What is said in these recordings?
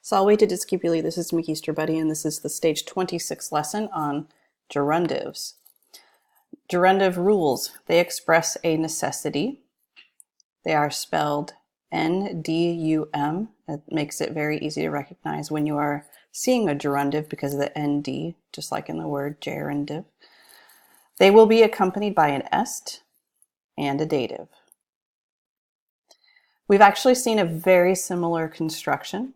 Salve discipuli, this is Mickey Buddy, and this is the stage 26 lesson on gerundives. Gerundive rules, they express a necessity. They are spelled N-D-U-M. It makes it very easy to recognize when you are seeing a gerundive because of the ND, just like in the word gerundive. They will be accompanied by an est and a dative. We've actually seen a very similar construction.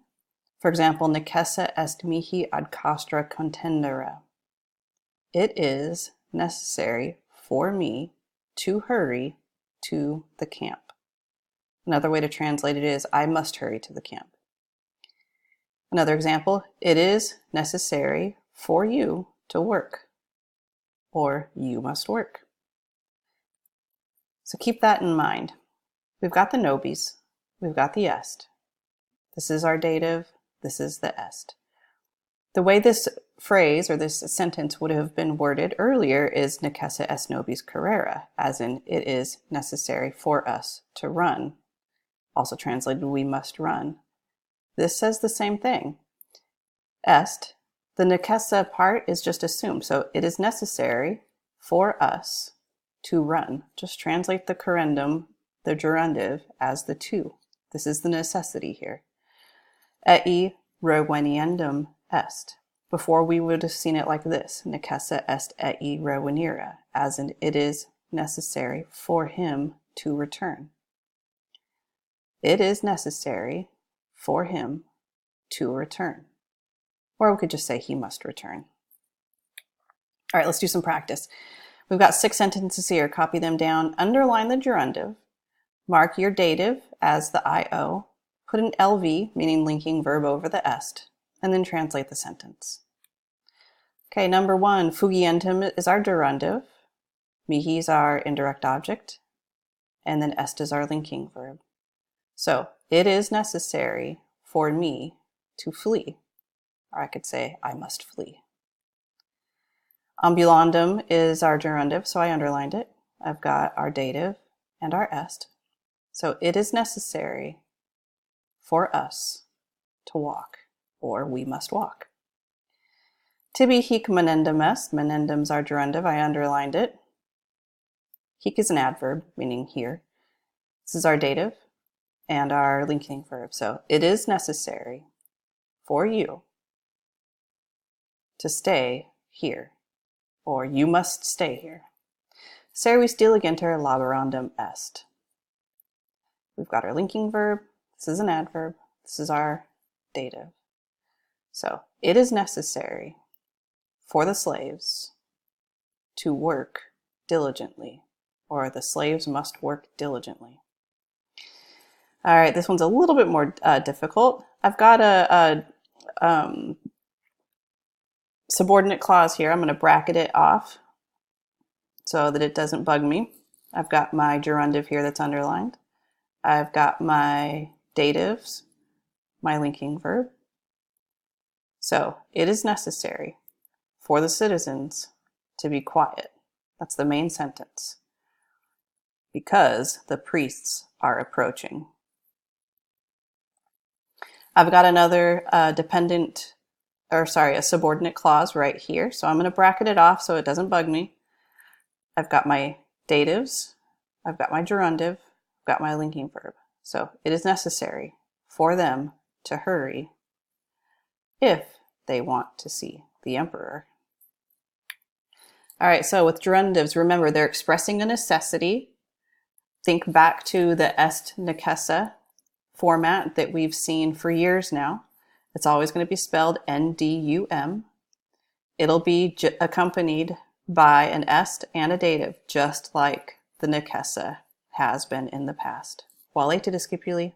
For example, necesse est mihi ad castra contendere. It is necessary for me to hurry to the camp. Another way to translate it is, I must hurry to the camp. Another example, it is necessary for you to work, or you must work. So keep that in mind. We've got the nobis, we've got the est. This is our dative, this is the est. The way this phrase or this sentence would have been worded earlier is necesse est nobis carrera, as in it is necessary for us to run. Also translated, we must run. This says the same thing. Est, the necesse part is just assumed, so it is necessary for us to run. Just translate the correndum, the gerundive, as the to. This is the necessity here. Ei reveniendum est. Before we would have seen it like this, necesse est ei revenire, as in it is necessary for him to return. It is necessary for him to return. Or we could just say he must return. All right, let's do some practice. We've got 6 sentences here. Copy them down. Underline the gerundive. Mark your dative as the IO. Put an LV, meaning linking verb, over the est, and then translate the sentence. Okay, number 1, fugiendum is our gerundive. Mihi is our indirect object. And then est is our linking verb. So, it is necessary for me to flee. Or I could say, I must flee. Ambulandum is our gerundive, so I underlined it. I've got our dative and our est. So, it is necessary for us to walk, or we must walk. Tibi hic menendum est. Menendum's our gerundive, I underlined it. Hic is an adverb, meaning here. This is our dative and our linking verb. So it is necessary for you to stay here, or you must stay here. Servis diligenter laborandum est. We've got our linking verb. This is an adverb. This is our dative. So it is necessary for the slaves to work diligently, or the slaves must work diligently. All right, this one's a little bit more difficult. I've got a subordinate clause here. I'm going to bracket it off so that it doesn't bug me. I've got my gerundive here that's underlined. I've got my datives, my linking verb. So it is necessary for the citizens to be quiet. That's the main sentence. Because the priests are approaching. I've got another a subordinate clause right here. So I'm going to bracket it off so it doesn't bug me. I've got my datives, I've got my gerundive, I've got my linking verb. So it is necessary for them to hurry if they want to see the emperor. All right, so with gerundives, remember they're expressing a necessity. Think back to the est necesse format that we've seen for years now. It's always going to be spelled N-D-U-M. It'll be accompanied by an est and a dative, just like the necesse has been in the past. Quale discipuli?